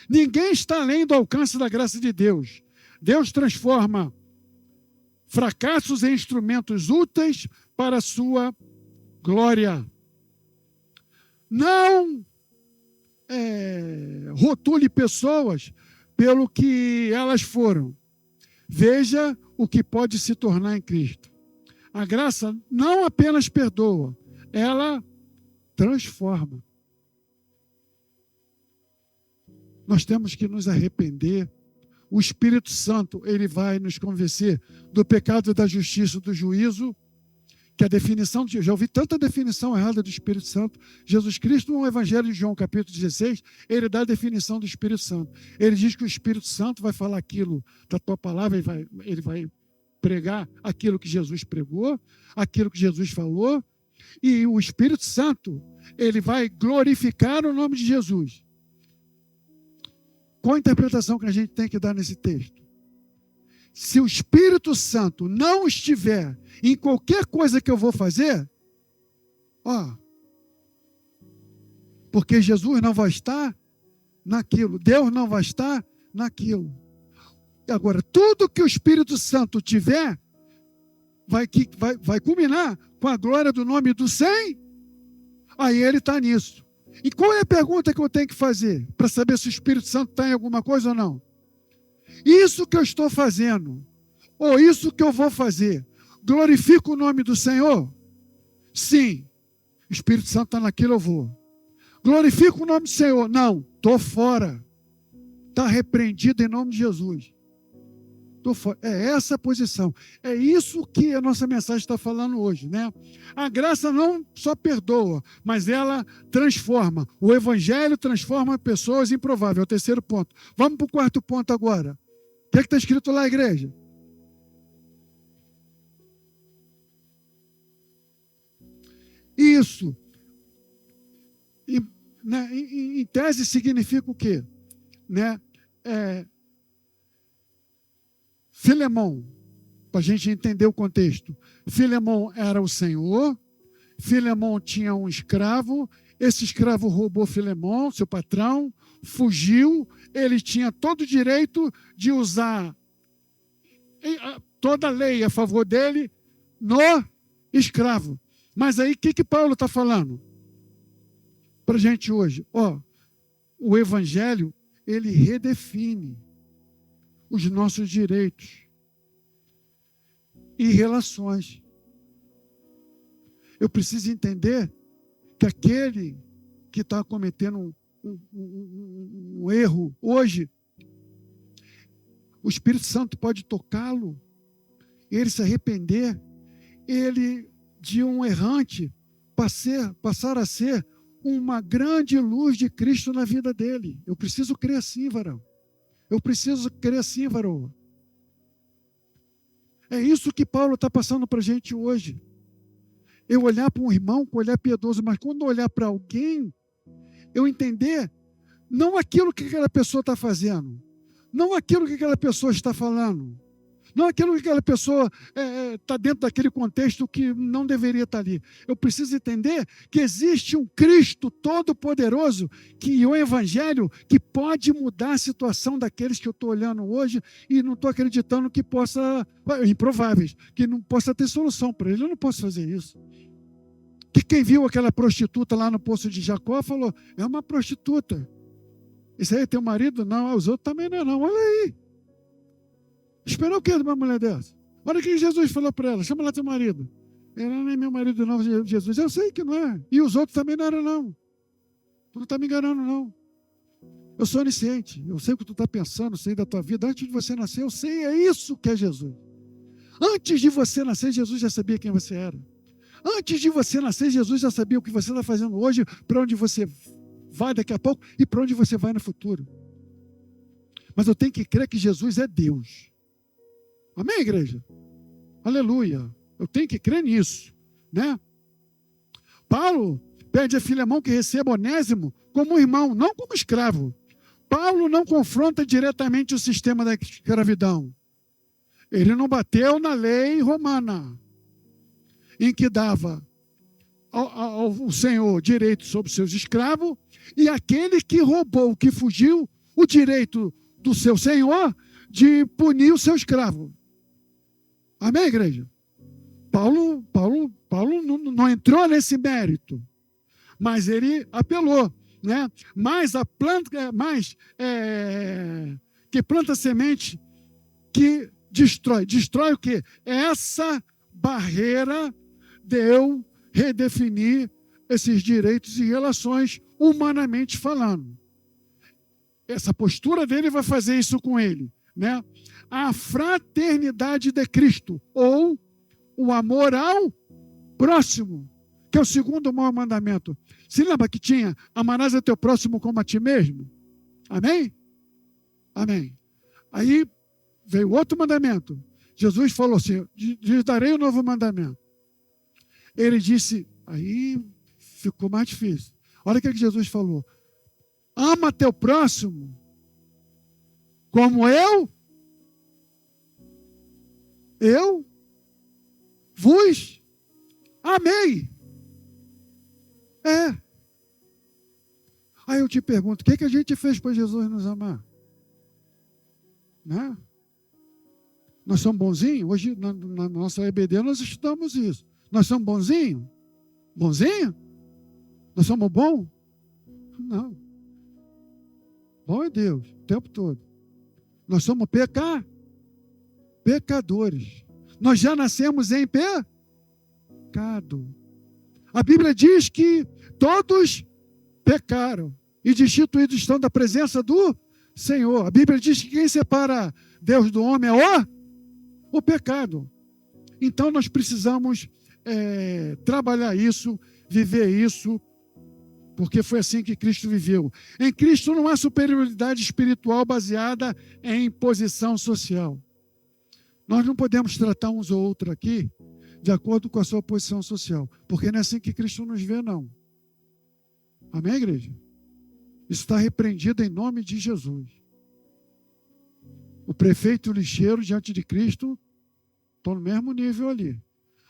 Ninguém está além do alcance da graça de Deus. Deus transforma fracassos em instrumentos úteis para a sua glória. Não rotule pessoas pelo que elas foram. Veja o que pode se tornar em Cristo. A graça não apenas perdoa, ela transforma. Nós temos que nos arrepender. O Espírito Santo, ele vai nos convencer do pecado, da justiça, do juízo, que a definição, já ouvi tanta definição errada do Espírito Santo. Jesus Cristo, no Evangelho de João, capítulo 16, ele dá a definição do Espírito Santo. Ele diz que o Espírito Santo vai falar aquilo da tua palavra, ele vai pregar aquilo que Jesus pregou, aquilo que Jesus falou, e o Espírito Santo, ele vai glorificar o nome de Jesus. Qual a interpretação que a gente tem que dar nesse texto? Se o Espírito Santo não estiver em qualquer coisa que eu vou fazer, porque Jesus não vai estar naquilo, Deus não vai estar naquilo. Agora, tudo que o Espírito Santo tiver, vai culminar com a glória do nome do 100, aí ele está nisso. E qual é a pergunta que eu tenho que fazer para saber se o Espírito Santo está em alguma coisa ou não? Isso que eu estou fazendo, ou isso que eu vou fazer, glorifica o nome do Senhor? Sim. O Espírito Santo está naquilo, eu vou. Glorifica o nome do Senhor? Não, estou fora. Está repreendido em nome de Jesus. Estou fora. É essa a posição. É isso que a nossa mensagem está falando hoje, né? A graça não só perdoa, mas ela transforma. O Evangelho transforma pessoas improváveis. É o terceiro ponto. Vamos para o quarto ponto agora. O que está escrito lá, igreja? Isso, em tese, significa o quê? Filemão, para a gente entender o contexto. Filemão era o senhor, Filemão tinha um escravo, esse escravo roubou Filemão, seu patrão, fugiu, ele tinha todo o direito de usar toda a lei a favor dele no escravo. Mas aí, o que Paulo está falando para a gente hoje? O Evangelho, ele redefine os nossos direitos e relações. Eu preciso entender que aquele que está cometendo um erro hoje, o Espírito Santo pode tocá-lo, ele se arrepender, ele de um errante passar a ser uma grande luz de Cristo na vida dele. Eu preciso crer assim, varão. Eu preciso crer assim, varão. É isso que Paulo está passando para a gente hoje. Eu olhar para um irmão com olhar piedoso, mas quando eu olhar para alguém, eu entender não aquilo que aquela pessoa está fazendo, não aquilo que aquela pessoa está falando, não aquilo que aquela pessoa está dentro daquele contexto que não deveria estar ali. Eu preciso entender que existe um Cristo todo-poderoso, que o Evangelho, que pode mudar a situação daqueles que eu estou olhando hoje e não estou acreditando que possa, improváveis, que não possa ter solução para ele. Eu não posso fazer isso. Que quem viu aquela prostituta lá no poço de Jacó falou, é uma prostituta. Isso aí é teu marido? Não, os outros também não. Olha aí. Esperou o que de uma mulher dessa? Olha o que Jesus falou para ela, chama lá teu marido. Ele não é meu marido não, Jesus. Eu sei que não é. E os outros também não eram não. Tu não está me enganando não. Eu sou onisciente, eu sei o que tu está pensando, eu sei da tua vida. Antes de você nascer, eu sei, é isso que é Jesus. Antes de você nascer, Jesus já sabia quem você era. Antes de você nascer, Jesus já sabia o que você está fazendo hoje, para onde você vai daqui a pouco e para onde você vai no futuro. Mas eu tenho que crer que Jesus é Deus. Amém, igreja? Aleluia. Eu tenho que crer nisso, né? Paulo pede a Filemão que receba Onésimo como irmão, não como escravo. Paulo não confronta diretamente o sistema da escravidão. Ele não bateu na lei romana, em que dava ao senhor direito sobre seus escravos, e aquele que roubou, que fugiu, o direito do seu senhor de punir o seu escravo. Amém, igreja? Paulo não entrou nesse mérito, mas ele apelou, né? Mas a planta, que planta semente que destrói o quê? Essa barreira de eu redefinir esses direitos e relações humanamente falando. Essa postura dele vai fazer isso com ele, né? A fraternidade de Cristo, ou o amor ao próximo, que é o segundo maior mandamento. Se lembra que tinha: amarás a teu próximo como a ti mesmo? Amém? Amém. Aí veio outro mandamento. Jesus falou assim: lhes darei um novo mandamento. Ele disse, aí ficou mais difícil. Olha o que Jesus falou: ama teu próximo como eu vos amei. Aí eu te pergunto, o que a gente fez para Jesus nos amar? Né? Nós somos bonzinhos? Hoje, na nossa EBD, nós estudamos isso. Nós somos bonzinhos? Bonzinho? Nós somos bons? Não. Bom é Deus, o tempo todo. Nós somos pecadores. Nós já nascemos em pecado. A Bíblia diz que todos pecaram e destituídos estão da presença do Senhor. A Bíblia diz que quem separa Deus do homem é o pecado. Então nós precisamos trabalhar isso, viver isso, porque foi assim que Cristo viveu. Em Cristo não há superioridade espiritual baseada em posição social. Nós não podemos tratar uns ou outros aqui de acordo com a sua posição social, porque não é assim que Cristo nos vê, não. Amém, igreja? Isso está repreendido em nome de Jesus. O prefeito e o lixeiro diante de Cristo estão no mesmo nível ali.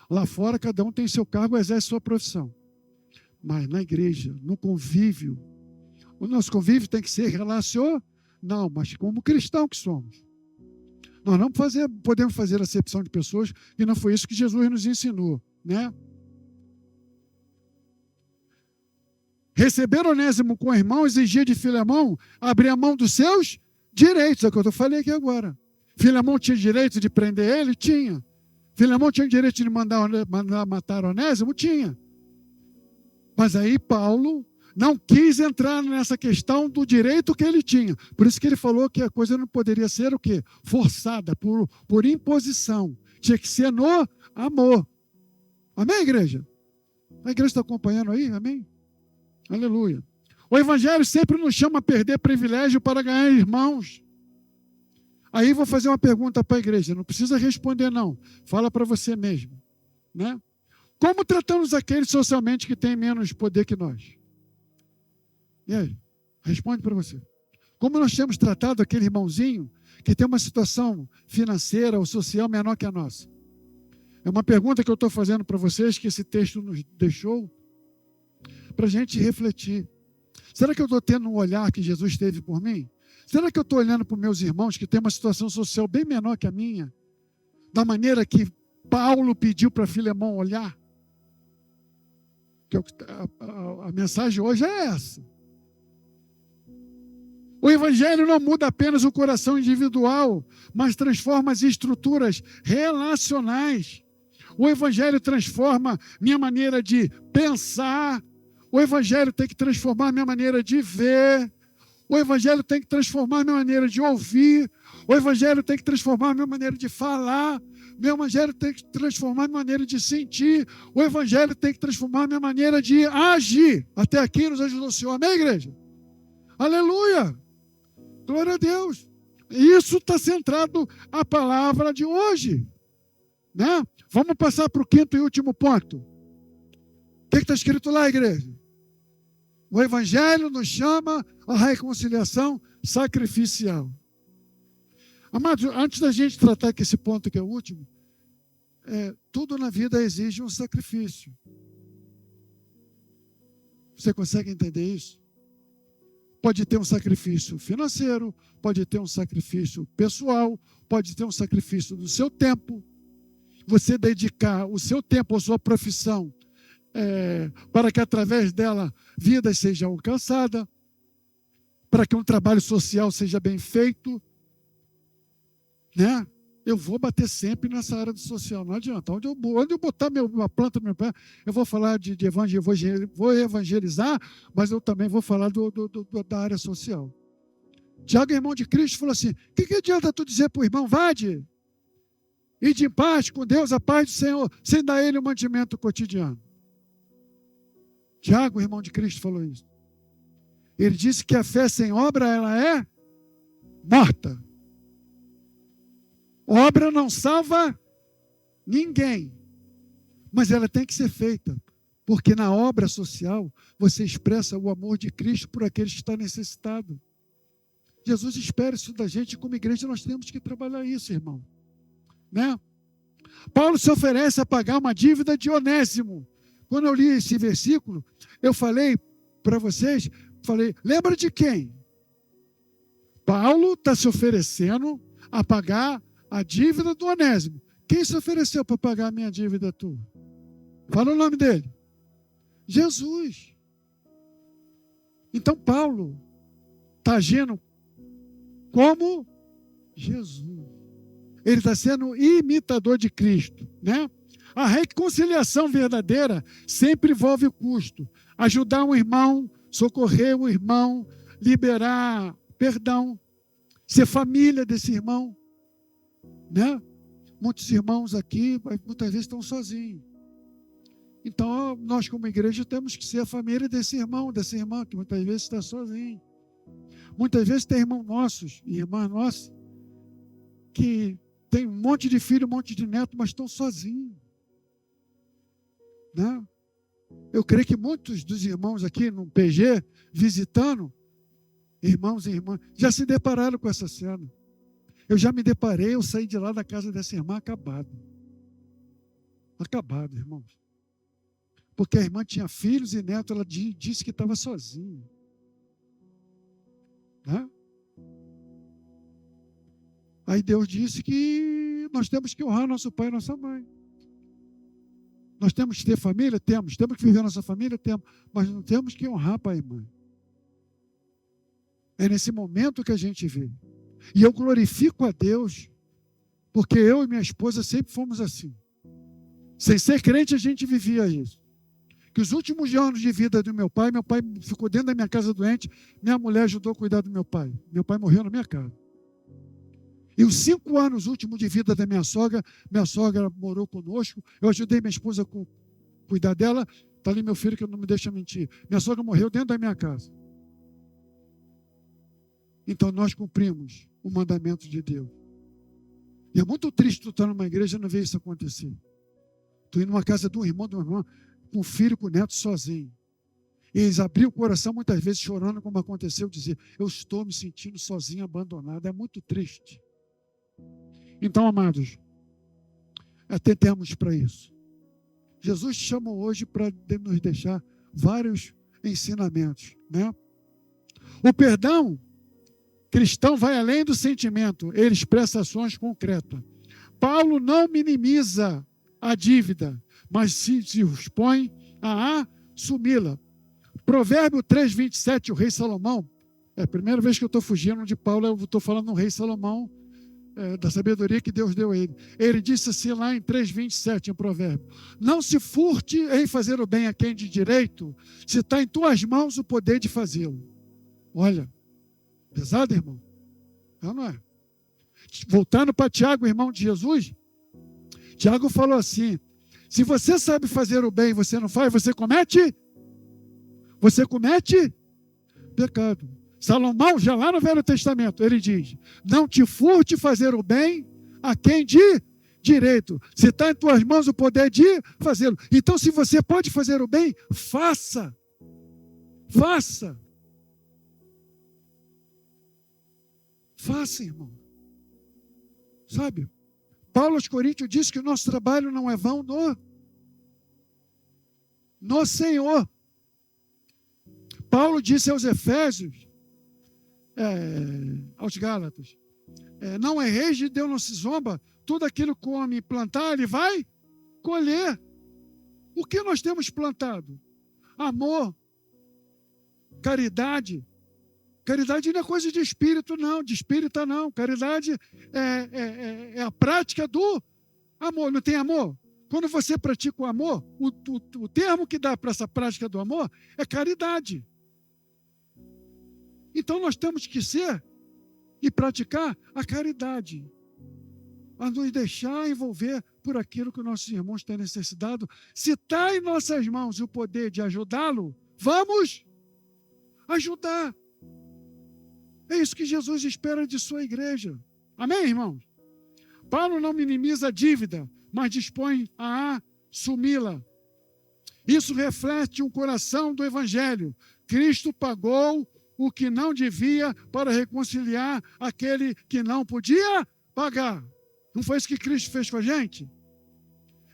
Lá fora, cada um tem seu cargo, exerce sua profissão. Mas na igreja, no convívio, o nosso convívio tem que ser relacional, mas como cristão que somos. Nós não podemos fazer acepção de pessoas, e não foi isso que Jesus nos ensinou, né? Receber Onésimo com o irmão exigia de Filemão abrir a mão dos seus direitos, é o que eu falei aqui agora. Filemão tinha direito de prender ele? Tinha. Filemão tinha direito de mandar matar Onésimo? Tinha. Mas aí Paulo não quis entrar nessa questão do direito que ele tinha. Por isso que ele falou que a coisa não poderia ser o quê? Forçada, por imposição. Tinha que ser no amor. Amém, igreja? A igreja está acompanhando aí? Amém? Aleluia. O Evangelho sempre nos chama a perder privilégio para ganhar irmãos. Aí vou fazer uma pergunta para a igreja. Não precisa responder, não. Fala para você mesmo, né? Como tratamos aqueles socialmente que têm menos poder que nós? E aí? Responde para você. Como nós temos tratado aquele irmãozinho que tem uma situação financeira ou social menor que a nossa? É uma pergunta que eu estou fazendo para vocês, que esse texto nos deixou, para a gente refletir. Será que eu estou tendo um olhar que Jesus teve por mim? Será que eu estou olhando para os meus irmãos que têm uma situação social bem menor que a minha, da maneira que Paulo pediu para Filemão olhar? A mensagem hoje é essa. O Evangelho não muda apenas o coração individual, mas transforma as estruturas relacionais. O Evangelho transforma minha maneira de pensar. O Evangelho tem que transformar minha maneira de ver. O Evangelho tem que transformar a minha maneira de ouvir. O Evangelho tem que transformar a minha maneira de falar. O Evangelho tem que transformar a minha maneira de sentir. O Evangelho tem que transformar a minha maneira de agir. Até aqui nos ajudou o Senhor. Amém, igreja? Aleluia! Glória a Deus! Isso está centrado a palavra de hoje. Né? Vamos passar para o quinto e último ponto. O que está escrito lá, igreja? O Evangelho nos chama à reconciliação sacrificial. Amados, antes da gente tratar aqui esse ponto que é o último, tudo na vida exige um sacrifício. Você consegue entender isso? Pode ter um sacrifício financeiro, pode ter um sacrifício pessoal, pode ter um sacrifício do seu tempo. Você dedicar o seu tempo à sua profissão para que através dela vidas sejam alcançadas, para que um trabalho social seja bem feito, né? Eu vou bater sempre nessa área do social, não adianta. Onde eu botar uma planta no meu pé, eu vou falar de evangelho, vou evangelizar, mas eu também vou falar da área social. Tiago, irmão de Cristo, falou assim: o que adianta tu dizer para o irmão, vade, ide em paz com Deus, a paz do Senhor, sem dar a ele o mantimento cotidiano? Tiago, irmão de Cristo, falou isso. Ele disse que a fé sem obra, ela é morta. Obra não salva ninguém, mas ela tem que ser feita, porque na obra social você expressa o amor de Cristo por aqueles que estão necessitados. Jesus espera isso da gente, como igreja nós temos que trabalhar isso, irmão. Né? Paulo se oferece a pagar uma dívida de Onésimo. Quando eu li esse versículo, eu falei para vocês, lembra de quem? Paulo está se oferecendo a pagar a dívida do Onésimo. Quem se ofereceu para pagar a minha dívida tua? Fala o nome dele. Jesus. Então Paulo está agindo como Jesus. Ele está sendo imitador de Cristo, né? A reconciliação verdadeira sempre envolve custo. Ajudar um irmão, socorrer um irmão, liberar perdão, ser família desse irmão, né? Muitos irmãos aqui, muitas vezes estão sozinhos. Então, nós como igreja temos que ser a família desse irmão, dessa irmã, que muitas vezes está sozinho. Muitas vezes tem irmãos nossos e irmãs nossas que tem um monte de filho, um monte de neto, mas estão sozinhos. Né? Eu creio que muitos dos irmãos aqui no PG, visitando, irmãos e irmãs, já se depararam com essa cena. Eu já me deparei, eu saí de lá da casa dessa irmã acabado. Acabado, irmãos. Porque a irmã tinha filhos e netos, ela disse que estava sozinha. Né? Aí Deus disse que nós temos que honrar nosso pai e nossa mãe. Nós temos que ter família? Temos. Temos que viver nossa família? Temos. Mas não temos que honrar pai e mãe. É nesse momento que a gente vê. E eu glorifico a Deus, porque eu e minha esposa sempre fomos assim. Sem ser crente, a gente vivia isso. Que os últimos anos de vida do meu pai ficou dentro da minha casa doente, minha mulher ajudou a cuidar do meu pai. Meu pai morreu na minha casa. E os 5 anos últimos de vida da minha sogra morou conosco, eu ajudei minha esposa a cuidar dela, está ali meu filho que não me deixa mentir. Minha sogra morreu dentro da minha casa. Então nós cumprimos o mandamento de Deus. E é muito triste tu estar numa igreja e não ver isso acontecer. Tu ir numa casa de um irmão, com um filho, com um neto sozinho. E eles abriam o coração muitas vezes chorando, como aconteceu, dizer: eu estou me sentindo sozinho, abandonado. É muito triste. Então, amados, atentemos para isso. Jesus te chamou hoje para nos deixar vários ensinamentos, né? O perdão cristão vai além do sentimento, ele expressa ações concretas. Paulo não minimiza a dívida, mas se dispõe a assumi-la. Provérbio 3:27, o rei Salomão, é a primeira vez que eu estou fugindo de Paulo, eu estou falando do rei Salomão, da sabedoria que Deus deu a ele. Ele disse assim lá em 3:27, em Provérbio: não se furte em fazer o bem a quem de direito, se está em tuas mãos o poder de fazê-lo. Olha, Pesado, irmão? Não é? Voltando para Tiago, irmão de Jesus, Tiago falou assim: se você sabe fazer o bem e você não faz, você comete pecado. Salomão, já lá no Velho Testamento, ele diz: não te furte fazer o bem a quem de direito. Se está em tuas mãos o poder de fazê-lo. Então, se você pode fazer o bem, faça. Faça. Faça, irmão. Sabe? Paulo aos Coríntios diz que o nosso trabalho não é vão no Senhor. Paulo disse aos Efésios, aos Gálatas, não erreis de Deus, não se zomba, tudo aquilo que o homem plantar, ele vai colher. O que nós temos plantado? Amor, caridade. Caridade não é coisa de espírito, não, de espírita, não. Caridade é a prática do amor. Não tem amor? Quando você pratica o amor, o termo que dá para essa prática do amor é caridade. Então nós temos que ser e praticar a caridade, a nos deixar envolver por aquilo que nossos irmãos têm necessidade. Se está em nossas mãos o poder de ajudá-lo, vamos ajudar. É isso que Jesus espera de sua igreja. Amém, irmãos? Paulo não minimiza a dívida, mas dispõe a assumi-la. Isso reflete um coração do Evangelho. Cristo pagou o que não devia para reconciliar aquele que não podia pagar. Não foi isso que Cristo fez com a gente?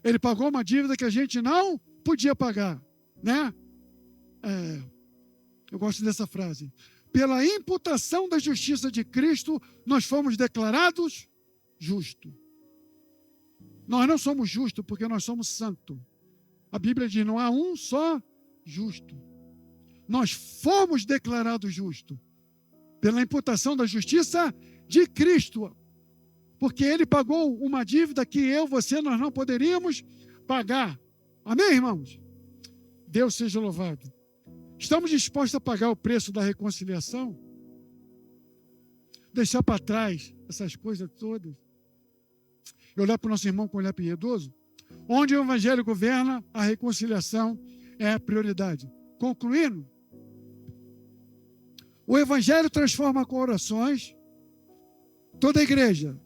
Ele pagou uma dívida que a gente não podia pagar, né? Eu gosto dessa frase. Pela imputação da justiça de Cristo, nós fomos declarados justos. Nós não somos justos porque nós somos santos. A Bíblia diz, não há um só justo. Nós fomos declarados justos pela imputação da justiça de Cristo. Porque Ele pagou uma dívida que eu, você, nós não poderíamos pagar. Amém, irmãos? Deus seja louvado. Estamos dispostos a pagar o preço da reconciliação? Deixar para trás essas coisas todas? E olhar para o nosso irmão com olhar piedoso? Onde o Evangelho governa, a reconciliação é a prioridade. Concluindo, o Evangelho transforma corações, toda a igreja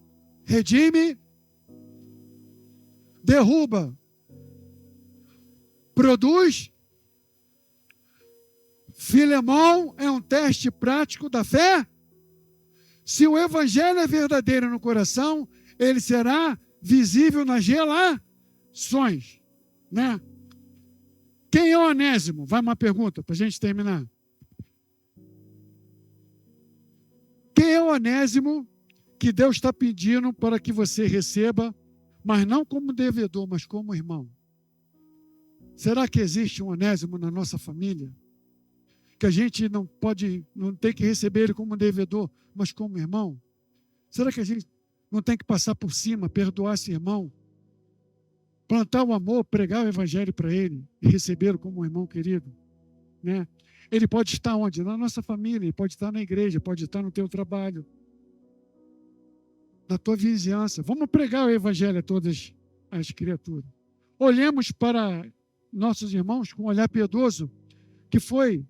redime, derruba, produz. Filemão é um teste prático da fé. Se o Evangelho é verdadeiro no coração, ele será visível nas relações, né? Quem é o Onésimo? Vai uma pergunta para a gente terminar. Quem é o Onésimo que Deus está pedindo para que você receba, mas não como devedor, mas como irmão? Será que existe um Onésimo na nossa família? Que a gente não tem que receber ele como devedor, mas como irmão? Será que a gente não tem que passar por cima, perdoar esse irmão, plantar o amor, pregar o Evangelho para ele e recebê-lo como um irmão querido, né? Ele pode estar onde? Na nossa família, ele pode estar na igreja, pode estar no teu trabalho, na tua vizinhança. Vamos pregar o Evangelho a todas as criaturas. Olhemos para nossos irmãos com um olhar piedoso, que foi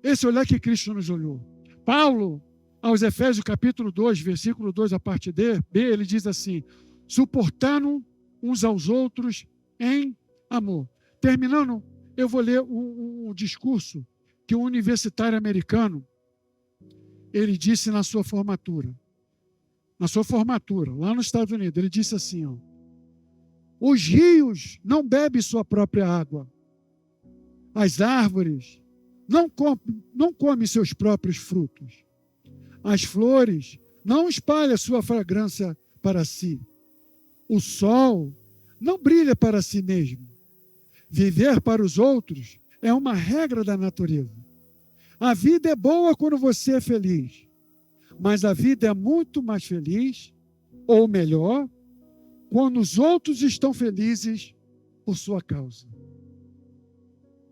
esse olhar que Cristo nos olhou. Paulo, aos Efésios capítulo 2, versículo 2, a parte B, ele diz assim: suportando uns aos outros em amor. Terminando, eu vou ler um discurso que um universitário americano, ele disse na sua formatura, lá nos Estados Unidos. Ele disse assim, os rios não bebem sua própria água. As árvores não comem seus próprios frutos. As flores não espalham sua fragrância para si. O sol não brilha para si mesmo. Viver para os outros é uma regra da natureza. A vida é boa quando você é feliz, mas a vida é muito mais feliz, ou melhor, quando os outros estão felizes por sua causa.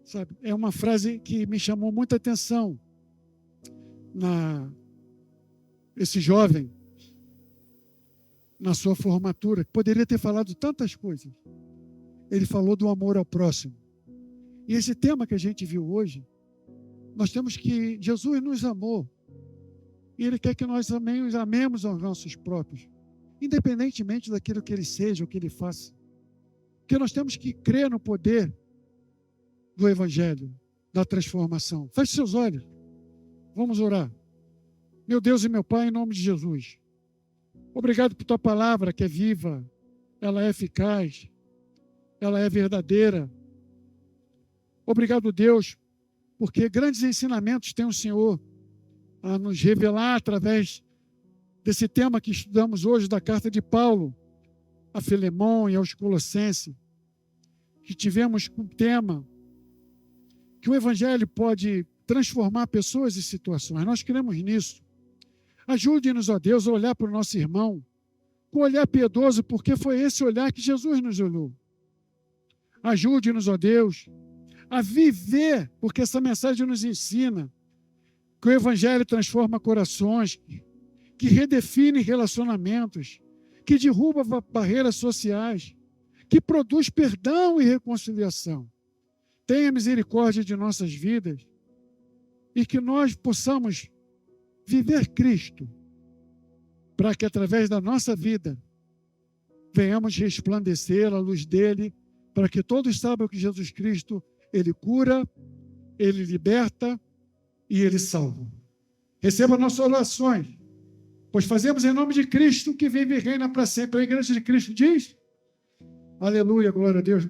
Sabe? É uma frase que me chamou muita atenção. esse jovem na sua formatura, que poderia ter falado tantas coisas. Ele falou do amor ao próximo. E esse tema que a gente viu hoje, nós temos que Jesus nos amou. E Ele quer que nós amemos aos nossos próprios, independentemente daquilo que Ele seja ou que Ele faça. Porque nós temos que crer no poder do Evangelho, da transformação. Feche seus olhos. Vamos orar. Meu Deus e meu Pai, em nome de Jesus. Obrigado por Tua palavra que é viva, ela é eficaz, ela é verdadeira. Obrigado, Deus, porque grandes ensinamentos tem o Senhor a nos revelar através desse tema que estudamos hoje, da carta de Paulo a Filemão e aos Colossenses, que tivemos com o tema que o Evangelho pode transformar pessoas e situações. Nós cremos nisso. Ajude-nos, ó Deus, a olhar para o nosso irmão com um olhar piedoso, porque foi esse olhar que Jesus nos olhou. Ajude-nos, ó Deus, a viver, porque essa mensagem nos ensina que o Evangelho transforma corações, que redefine relacionamentos, que derruba barreiras sociais, que produz perdão e reconciliação. Tenha misericórdia de nossas vidas e que nós possamos viver Cristo, para que através da nossa vida venhamos resplandecer a luz dele, para que todos saibam que Jesus Cristo, Ele cura, Ele liberta e Ele salva. Receba nossas orações, pois fazemos em nome de Cristo, que vive e reina para sempre. A Igreja de Cristo diz: aleluia, glória a Deus.